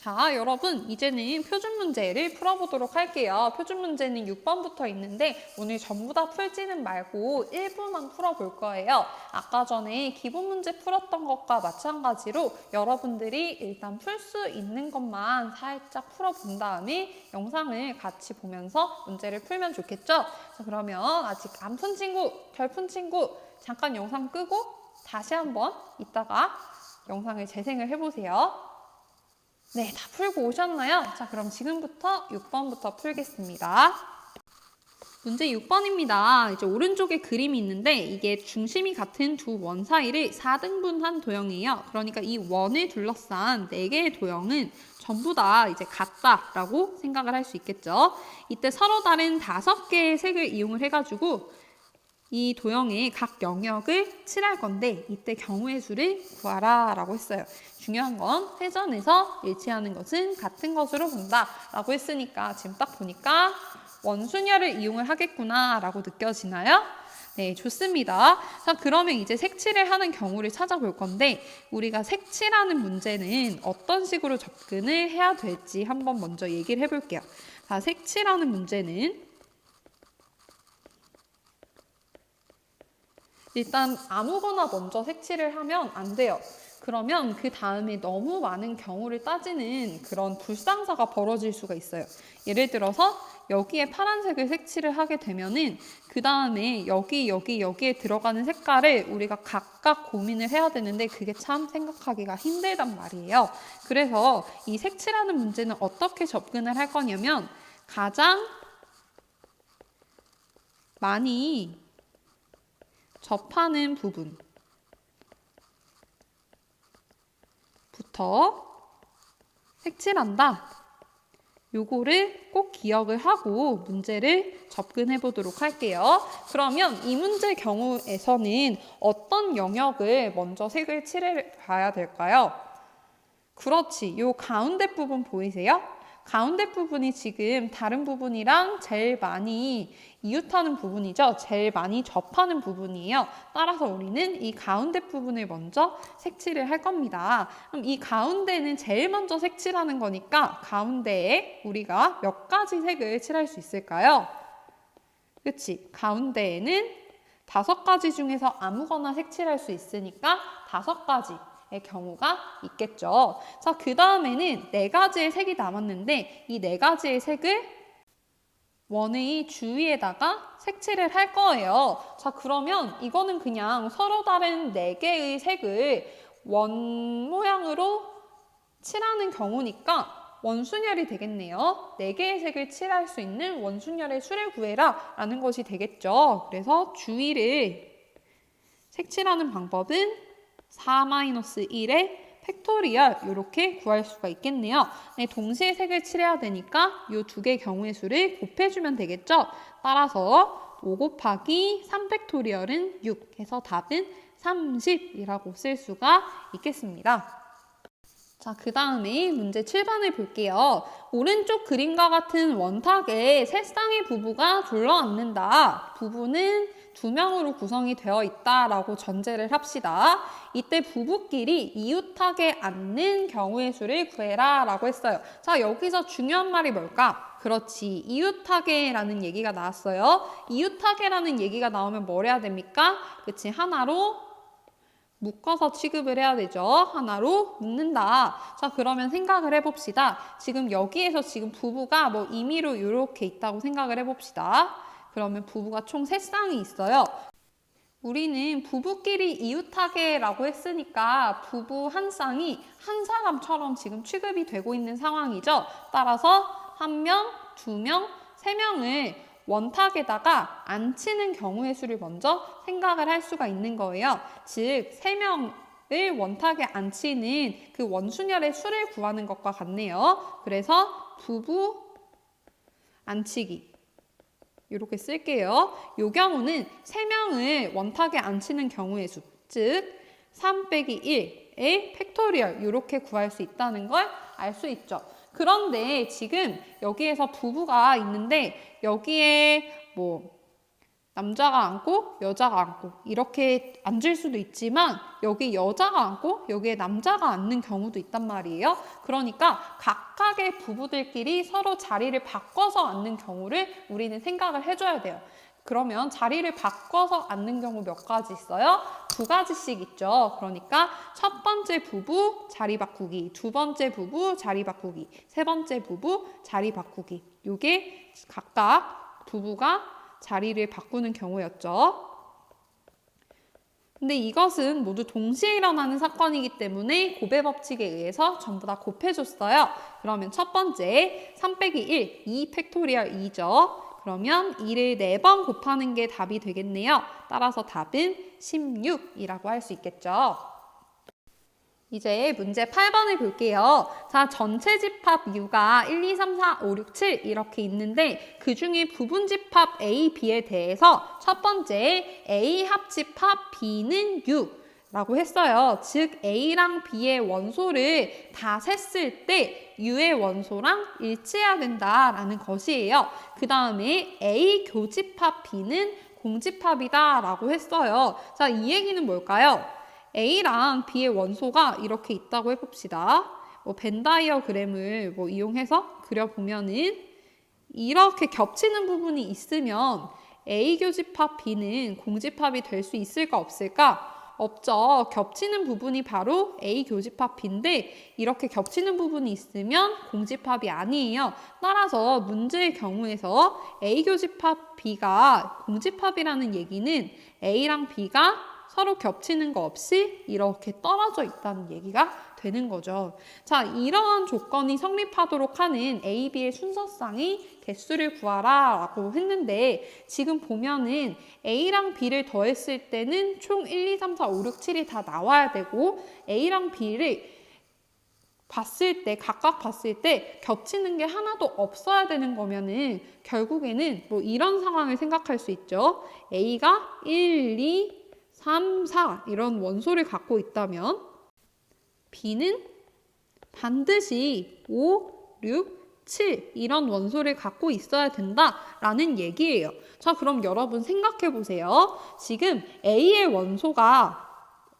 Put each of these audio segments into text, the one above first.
자, 여러분 이제는 표준 문제를 풀어보도록 할게요. 표준 문제는 6번부터 있는데 오늘 전부 다 풀지는 말고 일부만 풀어볼 거예요. 아까 전에 기본 문제 풀었던 것과 마찬가지로 여러분들이 일단 풀 수 있는 것만 살짝 풀어본 다음에 영상을 같이 보면서 문제를 풀면 좋겠죠? 자, 그러면 아직 안 푼 친구, 덜 푼 친구 잠깐 영상 끄고 다시 한번 이따가 영상을 재생을 해보세요. 네, 다 풀고 오셨나요? 자, 그럼 지금부터 6번부터 풀겠습니다. 문제 6번입니다. 이제 오른쪽에 그림이 있는데 이게 중심이 같은 두 원 사이를 4등분한 도형이에요. 그러니까 이 원을 둘러싼 4개의 도형은 전부 다 이제 같다라고 생각을 할 수 있겠죠. 이때 서로 다른 5개의 색을 이용을 해가지고 이 도형의 각 영역을 칠할 건데 이때 경우의 수를 구하라 라고 했어요. 중요한 건 회전에서 일치하는 것은 같은 것으로 본다 라고 했으니까 지금 딱 보니까 원순열을 이용을 하겠구나 라고 느껴지나요? 네, 좋습니다. 자, 그러면 이제 색칠을 하는 경우를 찾아볼 건데 우리가 색칠하는 문제는 어떤 식으로 접근을 해야 될지 한번 먼저 얘기를 해볼게요. 자, 색칠하는 문제는 일단 아무거나 먼저 색칠을 하면 안 돼요. 그러면 그 다음에 너무 많은 경우를 따지는 그런 불상사가 벌어질 수가 있어요. 예를 들어서 여기에 파란색을 색칠을 하게 되면은 그 다음에 여기에 들어가는 색깔을 우리가 각각 고민을 해야 되는데 그게 참 생각하기가 힘들단 말이에요. 그래서 이 색칠하는 문제는 어떻게 접근을 할 거냐면 가장 많이 접하는 부분부터 색칠한다. 요거를 꼭 기억을 하고 문제를 접근해 보도록 할게요. 그러면 이 문제 경우에서는 어떤 영역을 먼저 색을 칠해 봐야 될까요? 그렇지. 요 가운데 부분 보이세요? 가운데 부분이 지금 다른 부분이랑 제일 많이 이웃하는 부분이죠. 제일 많이 접하는 부분이에요. 따라서 우리는 이 가운데 부분을 먼저 색칠을 할 겁니다. 그럼 이 가운데는 제일 먼저 색칠하는 거니까 가운데에 우리가 몇 가지 색을 칠할 수 있을까요? 그치? 가운데에는 5가지 중에서 아무거나 색칠할 수 있으니까 5가지. 의 경우가 있겠죠. 자, 그 다음에는 4가지의 색이 남았는데 이 4가지의 색을 원의 주위에다가 색칠을 할 거예요. 자, 그러면 이거는 그냥 서로 다른 4개의 색을 원 모양으로 칠하는 경우니까 원순열이 되겠네요. 4개의 색을 칠할 수 있는 원순열의 수를 구해라 라는 것이 되겠죠. 그래서 주위를 색칠하는 방법은 4-1의 팩토리얼 이렇게 구할 수가 있겠네요. 네, 동시에 색을 칠해야 되니까 이 2개 경우의 수를 곱해주면 되겠죠. 따라서 5 곱하기 3팩토리얼은 6 해서 답은 30이라고 쓸 수가 있겠습니다. 자, 그 다음에 문제 7번을 볼게요. 오른쪽 그림과 같은 원탁에 세 쌍의 부부가 둘러앉는다. 부부는 2명으로 구성이 되어 있다라고 전제를 합시다. 이때 부부끼리 이웃하게 앉는 경우의 수를 구해라 라고 했어요. 자, 여기서 중요한 말이 뭘까? 그렇지, 이웃하게라는 얘기가 나왔어요. 이웃하게라는 얘기가 나오면 뭘 해야 됩니까? 그치, 하나로 묶어서 취급을 해야 되죠. 하나로 묶는다. 자, 그러면 생각을 해봅시다. 지금 여기에서 지금 부부가 뭐 임의로 이렇게 있다고 생각을 해봅시다. 그러면 부부가 총 3쌍이 있어요. 우리는 부부끼리 이웃하게라고 했으니까 부부 한 쌍이 한 사람처럼 지금 취급이 되고 있는 상황이죠. 따라서 1명, 2명, 3명을 원탁에다가 앉히는 경우의 수를 먼저 생각을 할 수가 있는 거예요. 즉, 3명을 원탁에 앉히는 그 원순열의 수를 구하는 것과 같네요. 그래서 부부 앉히기 이렇게 쓸게요. 이 경우는 3명을 원탁에 앉히는 경우의 수, 즉 3 빼기 1의 팩토리얼 이렇게 구할 수 있다는 걸 알 수 있죠. 그런데 지금 여기에서 부부가 있는데 여기에 뭐 남자가 앉고 여자가 앉고 이렇게 앉을 수도 있지만 여기 여자가 앉고 여기에 남자가 앉는 경우도 있단 말이에요. 그러니까 각각의 부부들끼리 서로 자리를 바꿔서 앉는 경우를 우리는 생각을 해줘야 돼요. 그러면 자리를 바꿔서 앉는 경우 몇 가지 있어요? 2가지씩 있죠. 그러니까 첫 번째 부부 자리 바꾸기, 두 번째 부부 자리 바꾸기, 세 번째 부부 자리 바꾸기. 요게 각각 부부가 자리를 바꾸는 경우였죠. 근데 이것은 모두 동시에 일어나는 사건이기 때문에 곱의 법칙에 의해서 전부 다 곱해줬어요. 그러면 첫 번째 3 빼기 1, 2 팩토리얼 2죠. 그러면 2를 4번 곱하는 게 답이 되겠네요. 따라서 답은 16이라고 할 수 있겠죠. 이제 문제 8번을 볼게요. 자, 전체 집합 U가 1, 2, 3, 4, 5, 6, 7 이렇게 있는데 그 중에 부분 집합 A, B에 대해서 첫 번째 A 합집합 B는 U 라고 했어요. 즉 A랑 B의 원소를 다 셌을 때 U의 원소랑 일치해야 된다라는 것이에요. 그 다음에 A 교집합 B는 공집합이다 라고 했어요. 자, 이 얘기는 뭘까요? A랑 B의 원소가 이렇게 있다고 해봅시다. 벤 다이어그램을 이용해서 그려보면은 이렇게 겹치는 부분이 있으면 A 교집합 B는 공집합이 될 수 있을까 없을까? 없죠. 겹치는 부분이 바로 A 교집합 B인데 이렇게 겹치는 부분이 있으면 공집합이 아니에요. 따라서 문제의 경우에서 A 교집합 B가 공집합이라는 얘기는 A랑 B가 서로 겹치는 거 없이 이렇게 떨어져 있다는 얘기가 되는 거죠. 자, 이러한 조건이 성립하도록 하는 A, B의 순서상의 개수를 구하라 라고 했는데 지금 보면은 A랑 B를 더했을 때는 총 1, 2, 3, 4, 5, 6, 7이 다 나와야 되고 A랑 B를 봤을 때, 각각 봤을 때 겹치는 게 하나도 없어야 되는 거면은 결국에는 이런 상황을 생각할 수 있죠. A가 1, 2, 3, 4 이런 원소를 갖고 있다면 B는 반드시 5, 6, 7 이런 원소를 갖고 있어야 된다라는 얘기예요. 자, 그럼 여러분 생각해 보세요. 지금 A의 원소가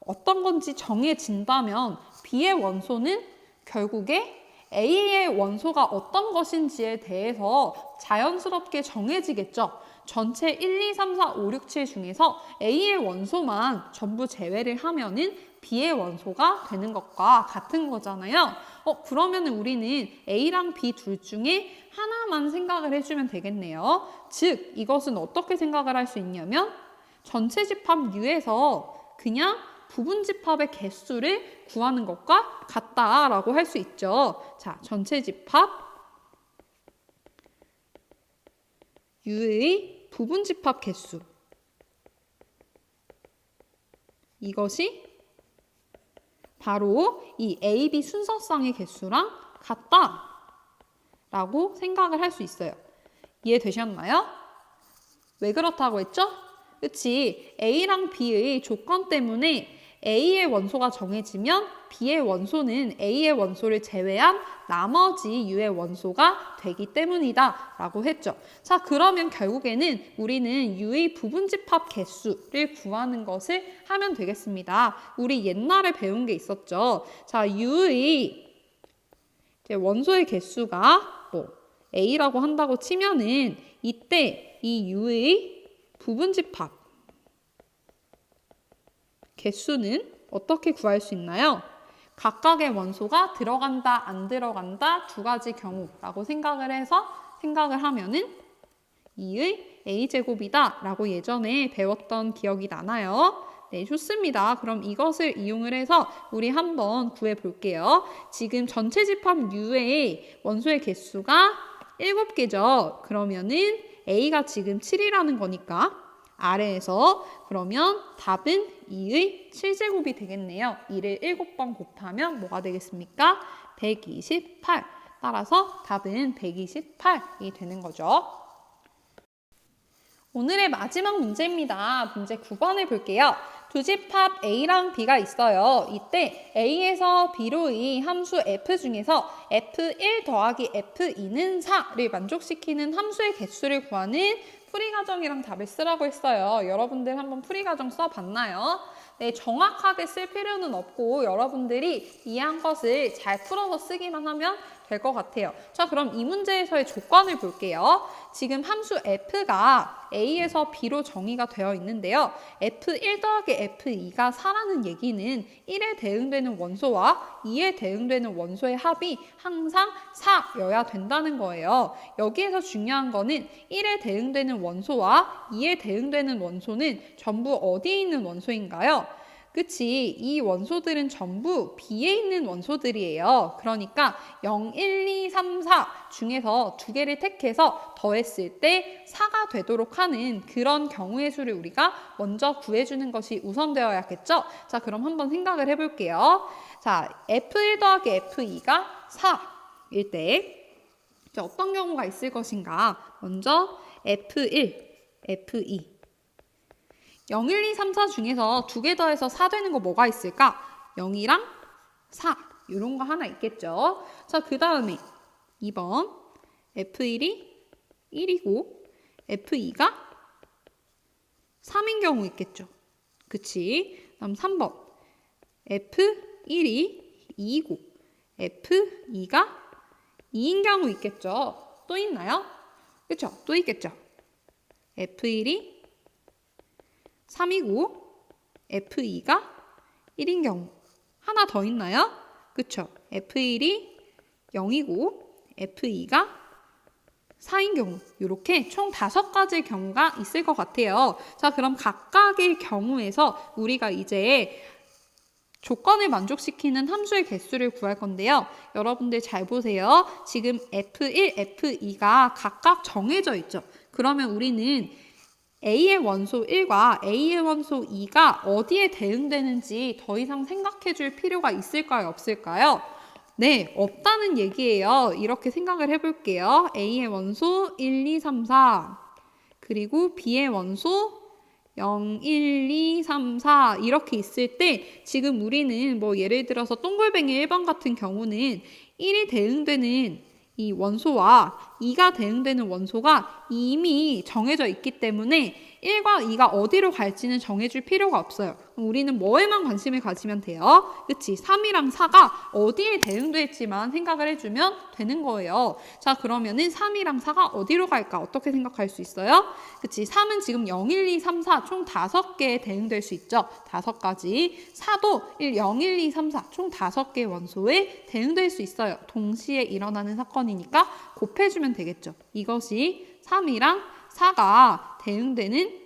어떤 건지 정해진다면 B의 원소는 결국에 A의 원소가 어떤 것인지에 대해서 자연스럽게 정해지겠죠. 전체 1, 2, 3, 4, 5, 6, 7 중에서 A의 원소만 전부 제외를 하면은 B의 원소가 되는 것과 같은 거잖아요. 그러면 우리는 A랑 B 둘 중에 하나만 생각을 해주면 되겠네요. 즉, 이것은 어떻게 생각을 할 수 있냐면 전체 집합 U에서 그냥 부분 집합의 개수를 구하는 것과 같다라고 할 수 있죠. 자, 전체 집합 U의 부분 집합 개수. 이것이 바로 이 A, B 순서상의 개수랑 같다라고 생각을 할 수 있어요. 이해되셨나요? 왜 그렇다고 했죠? 그치? A랑 B의 조건 때문에 A의 원소가 정해지면 B의 원소는 A의 원소를 제외한 나머지 U의 원소가 되기 때문이다 라고 했죠. 자, 그러면 결국에는 우리는 U의 부분집합 개수를 구하는 것을 하면 되겠습니다. 우리 옛날에 배운 게 있었죠. 자, U의 원소의 개수가 A라고 한다고 치면은 이때 이 U의 부분집합 개수는 어떻게 구할 수 있나요? 각각의 원소가 들어간다, 안 들어간다 2가지 경우라고 생각을 하면은 2의 A제곱이다 라고 예전에 배웠던 기억이 나나요? 네, 좋습니다. 그럼 이것을 이용을 해서 우리 한번 구해 볼게요. 지금 전체 집합 U의 원소의 개수가 7개죠. 그러면은 A가 지금 7이라는 거니까 아래에서 그러면 답은 2의 7제곱이 되겠네요. 2를 7번 곱하면 뭐가 되겠습니까? 128. 따라서 답은 128이 되는 거죠. 오늘의 마지막 문제입니다. 문제 9번을 볼게요. 두 집합 A랑 B가 있어요. 이때 A에서 B로의 함수 F 중에서 F1 더하기 F2는 4를 만족시키는 함수의 개수를 구하는 풀이 과정이랑 답을 쓰라고 했어요. 여러분들 한번 풀이 과정 써봤나요? 네, 정확하게 쓸 필요는 없고 여러분들이 이해한 것을 잘 풀어서 쓰기만 하면 될 것 같아요. 자, 그럼 이 문제에서의 조건을 볼게요. 지금 함수 f가 a에서 b로 정의가 되어 있는데요. f1 더하기 f2가 4라는 얘기는 1에 대응되는 원소와 2에 대응되는 원소의 합이 항상 4여야 된다는 거예요. 여기에서 중요한 거는 1에 대응되는 원소와 2에 대응되는 원소는 전부 어디에 있는 원소인가요? 그치, 이 원소들은 전부 B에 있는 원소들이에요. 그러니까 0, 1, 2, 3, 4 중에서 두 개를 택해서 더했을 때 4가 되도록 하는 그런 경우의 수를 우리가 먼저 구해주는 것이 우선되어야겠죠? 자, 그럼 한번 생각을 해볼게요. 자, F1 더하기 F2가 4일 때 어떤 경우가 있을 것인가? 먼저 F1, F2 0, 1, 2, 3, 4 중에서 두 개 더해서 4 되는 거 뭐가 있을까? 0이랑 4 이런 거 하나 있겠죠. 자, 그 다음에 2번 F1이 1이고 F2가 3인 경우 있겠죠. 그치? 다음 3번 F1이 2이고 F2가 2인 경우 있겠죠. 또 있나요? 그쵸? 또 있겠죠. F1이 3이고 F2가 1인 경우 하나 더 있나요? 그쵸? F1이 0이고 F2가 4인 경우 이렇게 총 5가지의 경우가 있을 것 같아요. 자, 그럼 각각의 경우에서 우리가 이제 조건을 만족시키는 함수의 개수를 구할 건데요. 여러분들 잘 보세요. 지금 F1, F2가 각각 정해져 있죠. 그러면 우리는 A의 원소 1과 A의 원소 2가 어디에 대응되는지 더 이상 생각해 줄 필요가 있을까요? 없을까요? 네, 없다는 얘기예요. 이렇게 생각을 해볼게요. A의 원소 1, 2, 3, 4 그리고 B의 원소 0, 1, 2, 3, 4 이렇게 있을 때 지금 우리는 뭐 예를 들어서 동글뱅이 1번 같은 경우는 1이 대응되는 이 원소와 2가 대응되는 원소가 이미 정해져 있기 때문에 1과 2가 어디로 갈지는 정해줄 필요가 없어요. 우리는 뭐에만 관심을 가지면 돼요. 그치? 3이랑 4가 어디에 대응될지만 생각을 해주면 되는 거예요. 자, 그러면은 3이랑 4가 어디로 갈까? 어떻게 생각할 수 있어요? 그치? 3은 지금 0, 1, 2, 3, 4 총 5개에 대응될 수 있죠. 5가지. 4도 0, 1, 2, 3, 4 총 5개의 원소에 대응될 수 있어요. 동시에 일어나는 사건이니까 곱해주면 되겠죠. 이것이 3이랑 4가 대응되는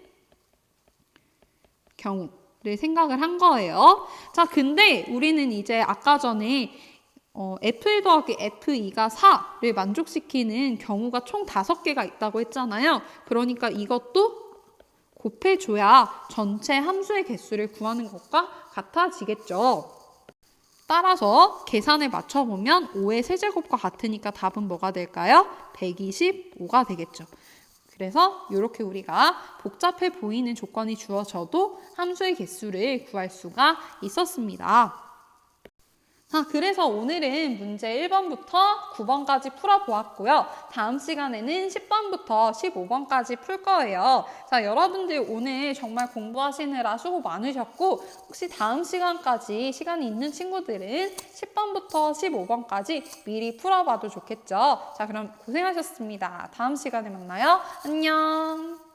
경우를 생각을 한 거예요. 자, 근데 우리는 이제 아까 전에 F1 더하기 F2가 4를 만족시키는 경우가 총 5개가 있다고 했잖아요. 그러니까 이것도 곱해줘야 전체 함수의 개수를 구하는 것과 같아지겠죠. 따라서 계산에 맞춰보면 5의 세제곱과 같으니까 답은 뭐가 될까요? 125가 되겠죠. 그래서 이렇게 우리가 복잡해 보이는 조건이 주어져도 함수의 개수를 구할 수가 있었습니다. 자, 그래서 오늘은 문제 1번부터 9번까지 풀어보았고요. 다음 시간에는 10번부터 15번까지 풀 거예요. 자, 여러분들 오늘 정말 공부하시느라 수고 많으셨고 혹시 다음 시간까지 시간이 있는 친구들은 10번부터 15번까지 미리 풀어봐도 좋겠죠. 자, 그럼 고생하셨습니다. 다음 시간에 만나요. 안녕.